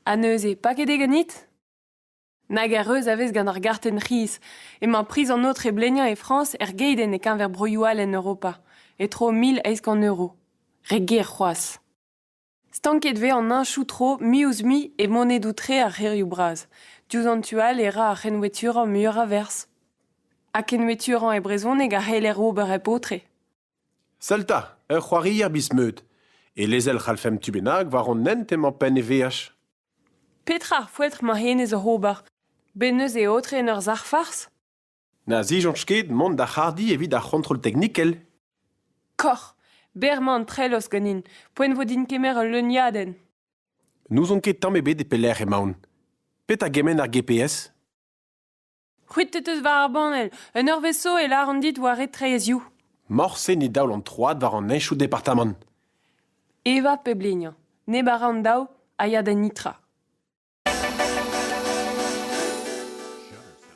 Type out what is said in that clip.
A neuze, pa ket ganit? Nag eus avez gant ar garten riz, emañ priz an autre e bleniañ e France geiden e kan ver broioal en Europa, e tro 1000 eizkan euro. Reger c'hoaz. Stanket ve an inchou tro mi ouz mi e monet outre ar c'herioù braz. Diouz an tual era ar c'henweturan muur a vers. A kenweturan e brezhoneg a c'heller ober e potre. Salta, ur c'hoarier bismeut. E lezel c'halfem tu bennak war an nent emañ pen e veaj. Petra ar fouetr ma henez o ober. Ben eus e otre en ur zarfars? Na zijonj ket mont da c'hardi evit ar contrôle technikel. Kor, berman trelos ganin, poen vo din kemer ul leuniaden. Nous on ket tamm ebet e pelec'h emaon. Pet a gemen ar GPS? C'hwit eus war ar banel, un ur vezo e la an dit war e treezioù. Morse ni daoul an troad war an enchou departament. Eva pe bleniañ, ne bara an daou a ya da nitra.